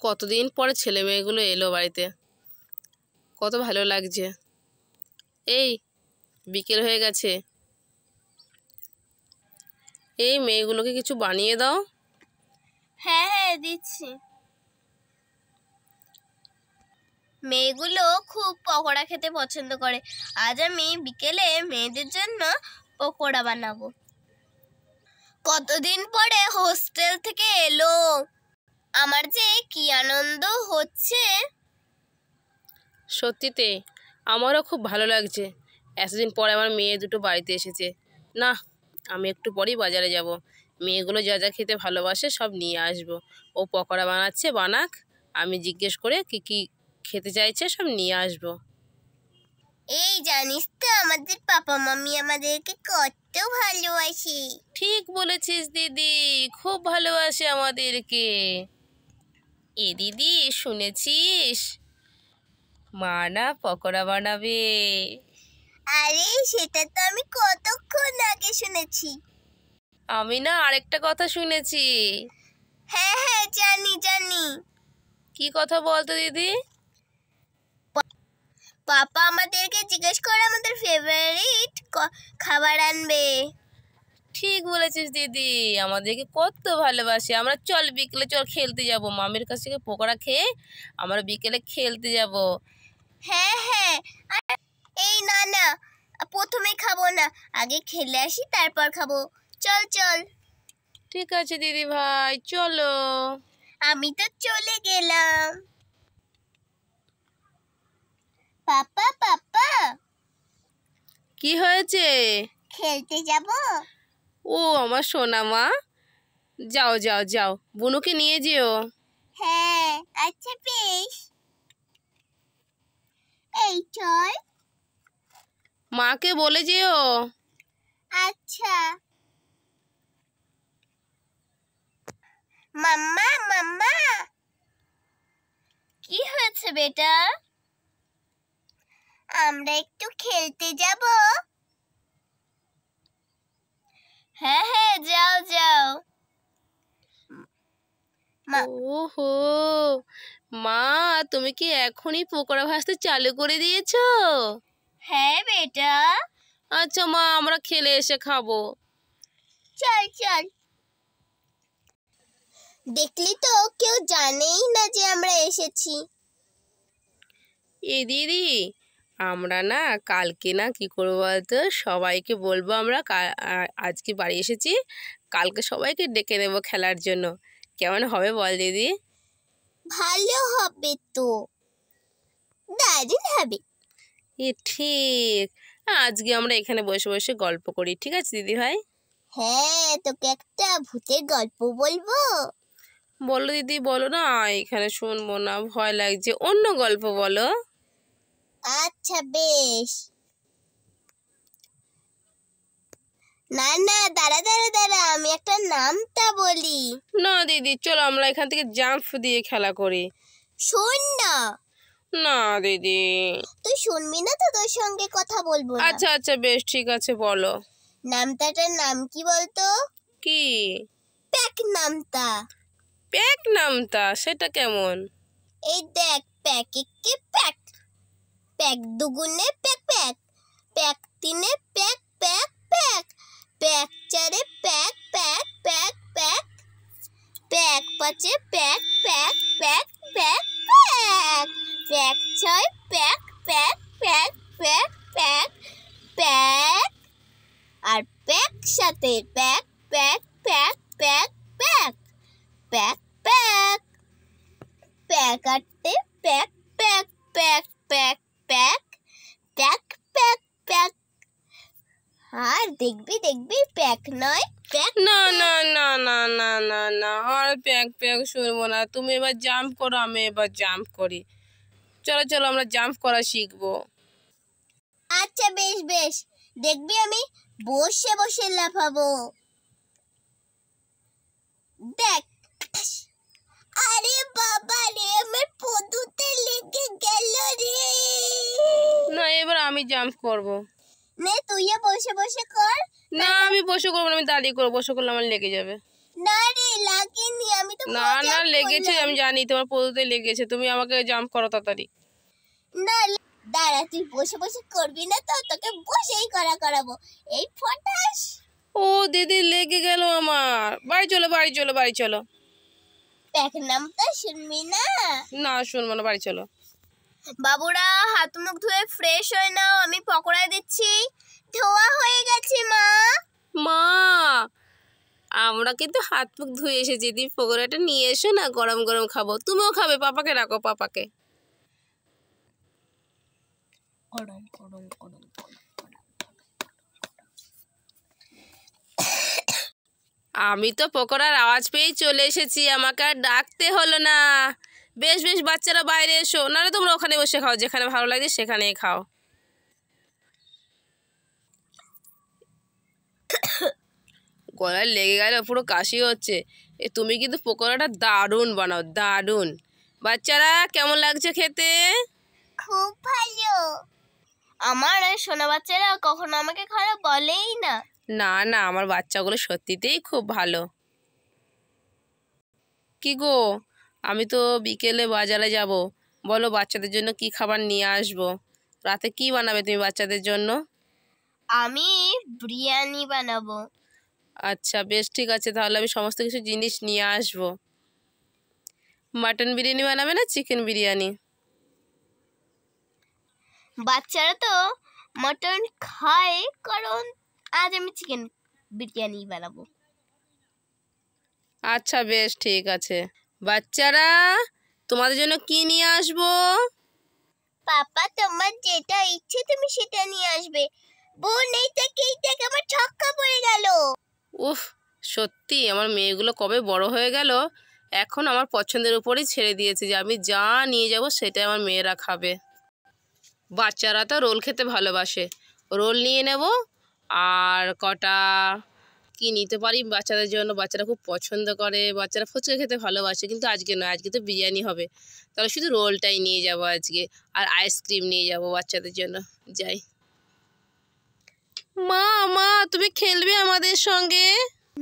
কতদিন পরে ছেলে মেয়েগুলো এলো বাড়িতে, কত ভালো লাগছে। এই বিকেল হয়ে গেছে, এই মেয়েগুলোকে কিছু বানিয়ে দাও। হ্যাঁ হ্যাঁ দিচ্ছি। মেয়েগুলো খুব পকোড়া খেতে পছন্দ করে। আজ আমি বিকেলে মেয়েদের জন্য পকোড়া বানাবো। কতদিন পরে হোস্টেল থেকে এলো, আমার যে কি আনন্দ হচ্ছে। সত্যিতে আমারও খুব ভালো লাগছে, এতদিন পরে আমার মেয়ে দুটো বাড়িতে এসেছে। না, আমি একটু পরেই বাজারে যাব, মেয়েগুলো যা যা খেতে ভালোবাসে সব নিয়ে আসবো। ও পকোড়া বানাচ্ছে, বানাক, আমি জিজ্ঞেস করে কি কি খেতে চাইছে সব নিয়ে আসবো। এই জানিস তো আমাদের পাপা মামি আমাদেরকে কত ভালোবাসে। ঠিক বলেছিস দিদি, খুব ভালোবাসে আমাদেরকে। এ দিদি, শুনেছিস মা না পকোড়া বানাবে? আরে সেটা তো আমি কতক্ষণ আগে শুনেছি। আমি না আরেকটা কথা শুনেছি। হ্যাঁ হ্যাঁ জানি জানি। কি কথা বলতো দিদি? পাপা আমাদেরকে জিজ্ঞেস করে আমাদের ফেভারিট খাবার আনবে। ঠিক বলেছিস দিদি, আমাদেরকে কত ভালোবাসে। আমরা চল বিকেলে চল খেলতে যাব, মামির কাছ থেকে পকোড়া খেয়ে আমরা বিকেলে খেলতে যাব। হ্যাঁ হ্যাঁ, এই না না, প্রথমে খাবো না, আগে খেলে আসি তারপর খাবো। চল চল। ঠিক আছে দিদি ভাই, চলো। আমি তো চলে গেলাম। পাপা পাপা, কি হয়েছে? খেলতে যাব? ও আমার সোনা মা, যাও যাও যাও, বুনুকে নিয়ে যেও। হ্যাঁ আচ্ছা বেশ। এই চল। মাকে বলে যেও। আচ্ছা। মাম্মা মাম্মা, কি হয়েছে বেটা? আমরা একটু খেলতে যাব। হ্যাঁ হ্যাঁ যাও যাও। ওহো মা, তুমি কি এখনই পকোড়া ভাজতে চালু করে দিয়েছো? হ্যাঁ বেটা। আচ্ছা মা, আমরা খেলে এসে খাবো। চল চল। দেখলি তো, কেউ জানেই না যে আমরা এসেছি। এই দিদি, আমরা না কালকে না কি করবো বলতো, সবাইকে বলবো আমরা আজকে বাড়ি এসেছি, কালকে সবাইকে ডেকে নেবো খেলার জন্য। কেমন হবে বল দিদি? ভালো হবে তো, দারুণ হবে। এ ঠিক, আজকে আমরা এখানে বসে বসে গল্প করি, ঠিক আছে দিদি ভাই? হ্যাঁ, তোকে একটা ভূতের গল্প বলবো। বলো দিদি, বলো না, এখানে শুনবো না, ভয় লাগছে, অন্য গল্প বলো। আচ্ছা বেশ। না না, দাঁড়া দাঁড়া দাঁড়া, আমি একটা নামটা বলি। না দিদি, চলো আমরা এখান থেকে জাম্প দিয়ে খেলা করি। শোন না। না দিদি। তুই শুনবি না তো, তোর সঙ্গে কথা বলবো না। আচ্ছা আচ্ছা বেশ, ঠিক আছে বলো। নামটাটার নাম কি বলতো? কি? প্যাক নামটা। প্যাক নামটা? সেটা কেমন? এই দেখ, প্যাক একে প্যাক, প্যাক দুগুণে প্যাক প্যাক, প্যাক তিনে প্যাক প্যাক প্যাক, প্যাক চারে প্যাক প্যাক প্যাক প্যাক, প্যাক পাঁচে প্যাক প্যাক প্যাক প্যাক প্যাক, প্যাক ছয় প্যাক প্যাক প্যাক প্যাক প্যাক প্যাক, আর প্যাক সাথে প্যাক প্যাক প্যাক প্যাক প্যাক, প্যাক প্যাক, প্যাক আটতে প্যাক প্যাক প্যাক প্যাক প্যাক, প্যাক প্যাক প্যাক। আর দেখবি দেখবি, প্যাক নয় প্যাক। না না না না না না না, আর প্যাক প্যাক শুনবো না। তুমি এবার জাম্প করো, আমি এবার জাম্প করি। চলো চলো, আমরা জাম্প করা শিখবো। আচ্ছা বেশ বেশ, দেখবি আমি বসে বসে লাফাবো। দেখ। আরে বাবা রে, আমার পদুতে লেগে গেল রে। না, এবার আমি জাম্প করব। নে তুইও বসে বসে কর। না আমি বসে করবো না, আমি দাঁড়িয়ে করবো, বসে করলে আমার লেগে যাবে। না রে, লাগেনি, আমি তো না না লেগেছে, করলাম। আমি জানি তোমার পদুতে লেগেছে, তুমি আমাকে জাম্প করো তাড়াতাড়ি। না দাঁড়া, তুই বসে বসে করবি না তো, তোকে বসেই করাবো। এই ফটাস। ও দিদি লেগে গেল আমার, বাড়ি চলো বাড়ি চলো বাড়ি চলো। প্যাক নামটা শুনবি না? না শুনবো না, বাড়ি চলো। বাবুরা হাত মুখ ধুয়ে ফ্রেশ হয়ে নাও, আমি পকোড়া দিচ্ছি। ধোয়া হয়ে গেছে মা। মা আমরা কিন্তু হাত মুখ ধুয়ে এসেছি, দিদি পকোড়াটা নিয়ে এসো না, গরম গরম খাবো। তুমিও খাবে? পাপাকে রাখো, পাপাকে। গরম গরম গরম গরম। আমি তো পকোড়ার আওয়াজ পেয়েই চলে এসেছি, আমাকে আর ডাকতে হলো না। বেশ বেশ বাচ্চারা বাইরে এসো, নাহলে তোমরা ওখানে বসে খাও, যেখানে ভালো লাগে সেখানেই খাও। গলায় লেগে গেল, পুরো কাশি হচ্ছে। তুমি কিন্তু পকোড়াটা দারুণ বানাও, দারুণ। বাচ্চারা কেমন লাগছে খেতে? খুব ভালো। আমার সোনা বাচ্চারা কখনো আমাকে খারাপ বলেই না। না না, আমার বাচ্চাগুলো সত্যিতেই খুব ভালো। কি গো, আমি তো বিকেলে বাজারে যাব, বলো বাচ্চাদের জন্য কি খাবার নিয়ে আসবো? রাতে কি বানাবে তুমি বাচ্চাদের জন্য? আমি বিরিয়ানি বানাবো। আচ্ছা বেশ ঠিক আছে, তাহলে আমি সমস্ত কিছু জিনিস নিয়ে আসবো। মাটন বিরিয়ানি বানাবে না চিকেন বিরিয়ানি? বাচ্চারা তো মটন খায়, কারণ আজ আমি চিকেন বিরিয়ানি বানাবো। আচ্ছা বেশ ঠিক আছে। বাচ্চারা তোমাদের জন্য কি নিয়ে আসবো? পাপা তোমার যেটা ইচ্ছে তুমি সেটা নিয়ে আসবে। বোন এই দেখ আমার ছক্কা পড়ে গেল। উফ, সত্যি আমার মেয়েগুলো কবে বড় হয়ে গেল, এখন আমার পছন্দের উপরেই ছেড়ে দিয়েছে যে আমি যা নিয়ে যাব সেটাই আমার মেয়েরা খাবে। বাচ্চারা তো রোল খেতে ভালোবাসে, রোল নিয়ে নেব। আর কটা কি নিতে পারি বাচ্চাদের জন্য, বাচ্চারা খুব পছন্দ করে, বাচ্চারা ফুচকা খেতে ভালোবাসে, কিন্তু আজকে নয়, আজকে তো বিরিয়ানি হবে। তাহলে শুধু রোলটাই নিয়ে যাব আজকে, আর আইসক্রিম নিয়ে যাব বাচ্চাদের জন্য। যাই। মা মা তুমি খেলবে আমাদের সঙ্গে?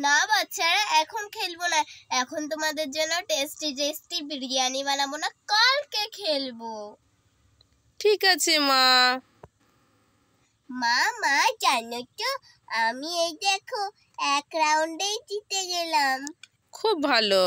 না বাচ্চারা এখন খেলবো না, এখন তোমাদের জন্য টেস্টি টেস্টি বিরিয়ানি বানাবো না, কালকে খেলবো। ঠিক আছে মা। মা জানো তো, আমি এই দেখো 1 রাউন্ডেই জিতে গেলাম। খুব ভালো।